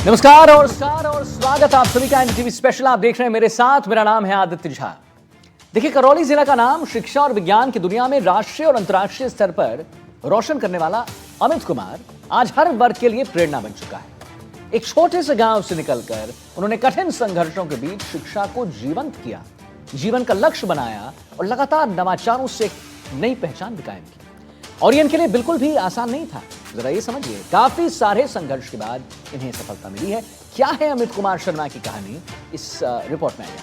नमस्कार और स्वागत आप सभी का एनडीटीवी स्पेशल। आप देख रहे हैं मेरे साथ, मेरा नाम है आदित्य झा। देखिए, करौली जिला का नाम शिक्षा और विज्ञान की दुनिया में राष्ट्रीय और अंतर्राष्ट्रीय स्तर पर रोशन करने वाला अमित कुमार आज हर वर्ग के लिए प्रेरणा बन चुका है। एक छोटे से गांव से निकलकर उन्होंने कठिन संघर्षों के बीच शिक्षा को जीवंत किया, जीवन का लक्ष्य बनाया और लगातार नवाचारों से नई पहचान भी कायम की। और ये इनके लिए बिल्कुल भी आसान नहीं था। जरा ये समझिए, काफी सारे संघर्ष के बाद इन्हें सफलता मिली है। क्या है अमित कुमार शर्मा की कहानी, इस रिपोर्ट में आइए।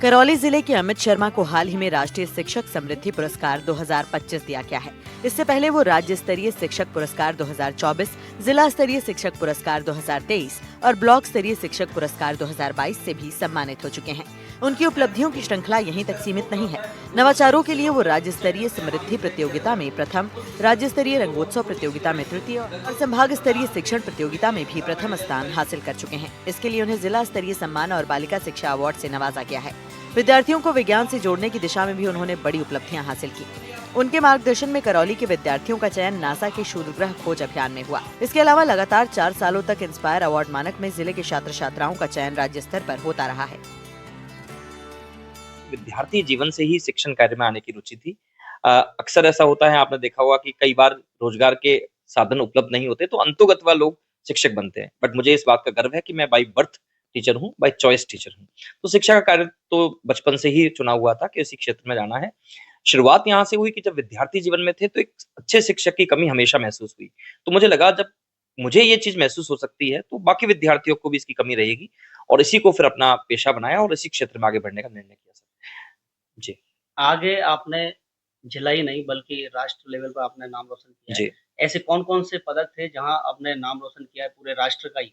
करौली जिले के अमित शर्मा को हाल ही में राष्ट्रीय शिक्षक समृद्धि पुरस्कार 2025 दिया गया है। इससे पहले वो राज्य स्तरीय शिक्षक पुरस्कार 2024, जिला स्तरीय शिक्षक पुरस्कार 2023 और ब्लॉक स्तरीय शिक्षक पुरस्कार 2022 से भी सम्मानित हो चुके हैं। उनकी उपलब्धियों की श्रृंखला यहीं तक सीमित नहीं है। नवाचारों के लिए वो राज्य स्तरीय समृद्धि प्रतियोगिता में प्रथम, राज्य स्तरीय रंगोत्सव प्रतियोगिता में तृतीय और संभाग स्तरीय शिक्षण प्रतियोगिता में भी प्रथम स्थान हासिल कर चुके हैं। इसके लिए उन्हें जिला स्तरीय सम्मान और बालिका शिक्षा अवार्ड से नवाजा गया है। विद्यार्थियों को विज्ञान से जोड़ने की दिशा में भी उन्होंने बड़ी उपलब्धियां हासिल की। उनके मार्गदर्शन में करौली के विद्यार्थियों का चयन नासा के क्षुद्रग्रह खोज अभियान में हुआ। इसके अलावा लगातार 4 सालों तक इंस्पायर अवार्ड मानक में जिले के छात्र छात्राओं का चयन राज्य स्तर पर होता रहा है। विद्यार्थी जीवन से ही शिक्षण कार्य में आने की रुचि थी। अक्सर ऐसा होता है, आपने देखा होगा कि कई बार रोजगार के साधन उपलब्ध नहीं होते तो अंतोगत्वा लोग शिक्षक बनते हैं। बट मुझे इस बात का गर्व है कि मैं बाय बर्थ टीचर हूँ, बाय चॉइस टीचर हूँ। तो शिक्षा का कार्य तो बचपन से ही चुना हुआ था कि इसी क्षेत्र में जाना है। शुरुआत यहाँ से हुई कि जब विद्यार्थी जीवन में थे तो एक अच्छे शिक्षक की कमी हमेशा महसूस हुई। तो मुझे लगा, जब मुझे ये चीज महसूस हो सकती है तो बाकी विद्यार्थियों को भी इसकी कमी रहेगी, और इसी को फिर अपना पेशा बनाया और इसी क्षेत्र में आगे बढ़ने का निर्णय किया सर। जी। आगे आपने जिला ही नहीं बल्कि राष्ट्र लेवल पर आपने नाम रोशन किया है। जी। ऐसे कौन-कौन से पदक थे जहां आपने नाम रोशन किया है पूरे राष्ट्र का ही?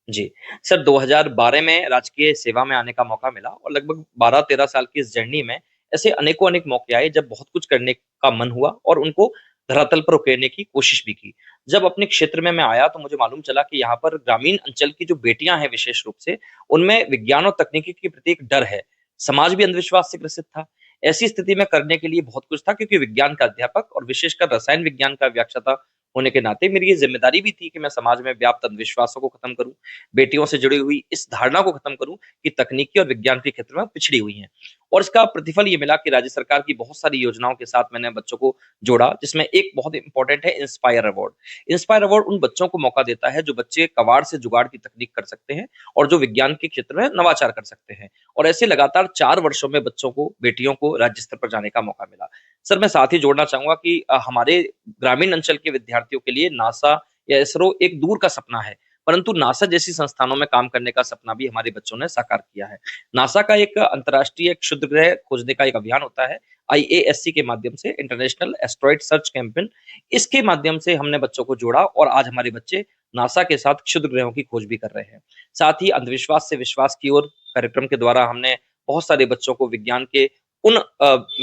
जी। सर, 2012 में राजकीय सेवा में आने का मौका मिला और लगभग 12-13 साल की इस जर्नी में ऐसे अनेकों-अनेक मौके आए जब बहुत कुछ करने का मन हुआ और उनको धरातल पर उकेरने की कोशिश भी की। जब अपने क्षेत्र में मैं आया तो मुझे मालूम चला कि यहाँ पर ग्रामीण अंचल की जो बेटियाँ हैं विशेष रूप से, उनमें विज्ञान और तकनीकी के प्रति एक डर है। समाज भी अंधविश्वास से ग्रसित था। ऐसी स्थिति में करने के लिए बहुत कुछ था, क्योंकि विज्ञान का अध्यापक और विशेषकर रसायन विज्ञान का व्याख्याता होने के नाते मेरी ये ज़िम्मेदारी भी थी कि मैं समाज में व्याप्त अंधविश्वासों को खत्म करूँ, बेटियों से जुड़ी हुई इस धारणा को खत्म करूँ कि तकनीकी और विज्ञान के क्षेत्र में पिछड़ी हुई हैं। और इसका प्रतिफल ये मिला कि राज्य सरकार की बहुत सारी योजनाओं के साथ मैंने बच्चों को जोड़ा, जिसमें एक बहुत इम्पोर्टेंट है इंस्पायर अवार्ड। इंस्पायर अवार्ड उन बच्चों को मौका देता है जो बच्चे कबाड़ से जुगाड़ की तकनीक कर सकते हैं और जो विज्ञान के क्षेत्र में नवाचार कर सकते हैं। और ऐसे लगातार 4 वर्षों में बच्चों को, बेटियों को राज्य स्तर पर जाने का मौका मिला। सर, मैं साथ ही जोड़ना चाहूँगा कि हमारे ग्रामीण अंचल के विद्यार्थियों के लिए नासा या इसरो एक दूर का सपना है, परंतु नासा जैसी संस्थानों में काम करने का सपना भी हमारे बच्चों ने साकार किया है। नासा का एक अंतर्राष्ट्रीय क्षुद्रग्रह खोजने का एक अभियान होता है, आईएएससी के माध्यम से, इंटरनेशनल एस्टेरॉयड सर्च कैंपेन। इसके माध्यम से हमने बच्चों को जोड़ा और आज हमारे बच्चे नासा के साथ क्षुद्रग्रहों की खोज भी कर रहे हैं। साथ ही अंधविश्वास से विश्वास की ओर कार्यक्रम के द्वारा हमने बहुत सारे बच्चों को विज्ञान के उन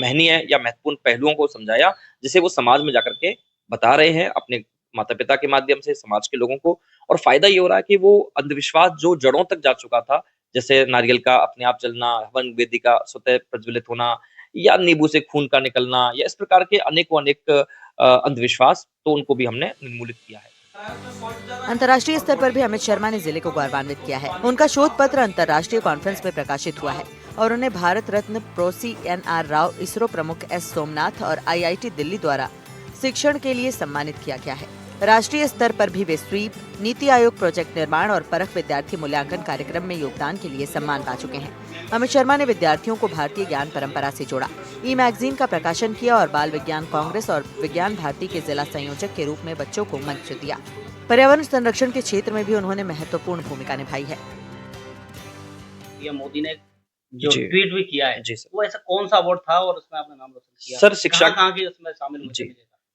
महनीय या महत्वपूर्ण पहलुओं को समझाया, जिसे वो समाज में जाकर के बता रहे हैं अपने माता-पिता के माध्यम से, समाज के लोगों को। और फायदा ये हो रहा है कि वो अंधविश्वास जो जड़ों तक जा चुका था, जैसे नारियल का अपने आप जलना, हवन वेदी का स्वतः प्रज्वलित होना, या नींबू से खून का निकलना, या इस प्रकार के अनेकों-अनेक अंधविश्वास, तो उनको भी हमने निर्मूलित किया है। अंतर्राष्ट्रीय स्तर पर भी अमित शर्मा ने जिले को गौरवान्वित किया है। उनका शोध पत्र अंतर्राष्ट्रीय कॉन्फ्रेंस में प्रकाशित हुआ है और उन्हें भारत रत्न प्रोसी NR राव, इसरो प्रमुख S सोमनाथ और IIT दिल्ली द्वारा शिक्षण के लिए सम्मानित किया गया है। राष्ट्रीय स्तर पर भी वे स्वीप, नीति आयोग प्रोजेक्ट निर्माण और परख विद्यार्थी मूल्यांकन कार्यक्रम में योगदान के लिए सम्मान पा चुके हैं। अमित शर्मा ने विद्यार्थियों को भारतीय ज्ञान परंपरा से जोड़ा, मैगजीन का प्रकाशन किया और बाल विज्ञान कांग्रेस और विज्ञान भारती के जिला संयोजक के रूप में बच्चों को मंच दिया। पर्यावरण संरक्षण के क्षेत्र में भी उन्होंने महत्वपूर्ण भूमिका निभाई है। पीएम मोदी ने जो ट्वीट भी किया है, वो ऐसा कौन सा अवार्ड था और उसमें आपने नाम रोशन किया? सर, शिक्षा कहाँ की उसमें शामिल हुए?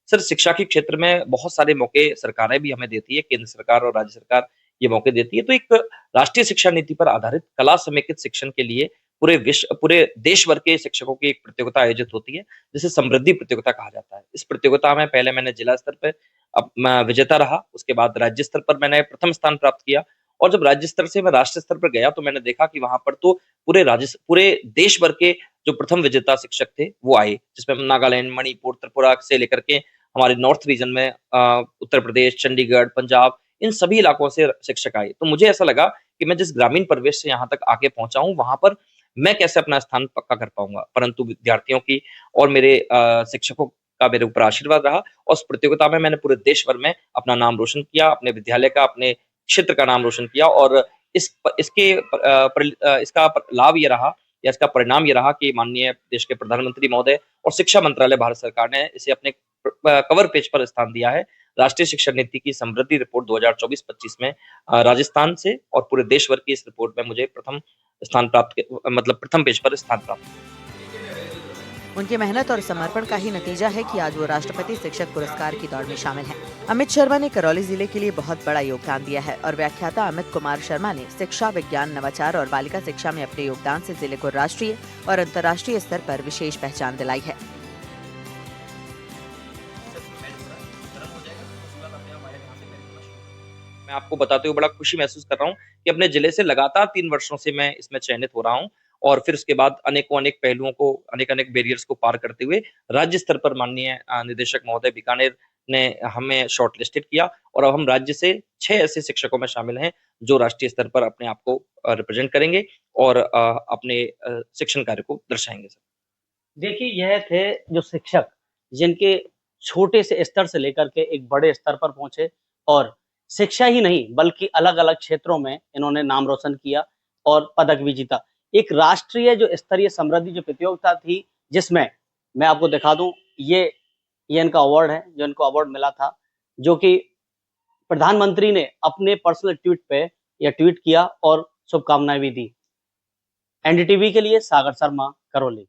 सर, शिक्षा के क्षेत्र में बहुत सारे मौके सरकारें भी हमें देती है, केंद्र सरकार और राज्य सरकार ये मौके देती है। तो एक राष्ट्रीय शिक्षा नीति पर आधारित कला समेकित शिक्षण के लिए पूरे देश भर के शिक्षकों की एक प्रतियोगिता आयोजित होती है, जिसे समृद्धि प्रतियोगिता कहा जाता है। इस प्रतियोगिता में पहले मैंने जिला स्तर पर मैं विजेता रहा, उसके बाद राज्य स्तर पर मैंने प्रथम स्थान प्राप्त किया और जब राज्य स्तर से मैं राष्ट्रीय स्तर पर गया तो मैंने देखा कि वहां पर तो पूरे देश भर के जो प्रथम विजेता शिक्षक थे वो आए, जिसमें नागालैंड, मणिपुर, त्रिपुरा से लेकर के हमारे नॉर्थ रीजन में उत्तर प्रदेश, चंडीगढ़, पंजाब, इन सभी इलाकों से शिक्षक आए। तो मुझे ऐसा लगा कि मैं जिस ग्रामीण परिवेश से यहाँ तक आके पहुंचा हूँ, वहां पर मैं कैसे अपना स्थान पक्का कर पाऊंगा। परंतु विद्यार्थियों की और मेरे शिक्षकों का मेरे ऊपर आशीर्वाद रहा और उस प्रतियोगिता में मैंने पूरे देश भर में अपना नाम रोशन किया, अपने विद्यालय का, अपने क्षेत्र का नाम रोशन किया और इसका लाभ ये रहा या इसका परिणाम ये रहा कि माननीय देश के प्रधानमंत्री महोदय और शिक्षा मंत्रालय भारत सरकार ने इसे अपने कवर पेज पर स्थान दिया है। राष्ट्रीय शिक्षा नीति की समृद्धि रिपोर्ट 2024-25 में राजस्थान से और पूरे देश भर की इस रिपोर्ट में मुझे प्रथम पेज पर स्थान प्राप्त। उनकी मेहनत और समर्पण का ही नतीजा है कि आज वो राष्ट्रपति शिक्षक पुरस्कार की दौड़ में शामिल हैं। अमित शर्मा ने करौली जिले के लिए बहुत बड़ा योगदान दिया है और व्याख्याता अमित कुमार शर्मा ने शिक्षा, विज्ञान, नवाचार और बालिका शिक्षा में अपने योगदान से जिले को राष्ट्रीय और अंतर्राष्ट्रीय स्तर पर विशेष पहचान दिलाई है। मैं आपको बताते हुए बड़ा खुशी महसूस कर रहा हूँ कि अपने जिले से लगातार 3 वर्षों से मैं इसमें चयनित हो रहा हूँ और फिर उसके बाद अनेक पहलुओं को, अनेक बैरियर्स को पार करते हुए राज्य स्तर पर माननीय निदेशक महोदय बीकानेर ने हमें शॉर्टलिस्टेड किया और अब हम राज्य से 6 ऐसे शिक्षकों में शामिल हैं जो राष्ट्रीय स्तर पर अपने आप को रिप्रेजेंट करेंगे और अपने शिक्षण कार्य को दर्शाएंगे। सर देखिए, यह थे जो शिक्षक जिनके छोटे से स्तर से लेकर के एक बड़े स्तर पर पहुंचे और शिक्षा ही नहीं बल्कि अलग-अलग क्षेत्रों में इन्होंने नाम रोशन किया और पदक भी जीता। एक राष्ट्रीय जो स्तरीय समृद्धि जो प्रतियोगिता थी, जिसमें मैं आपको दिखा दूं, ये इनका अवार्ड है, जो इनको अवार्ड मिला था, जो कि प्रधानमंत्री ने अपने पर्सनल ट्वीट पे यह ट्वीट किया और शुभकामनाएं भी दी। एनडीटीवी के लिए सागर शर्मा, करौली।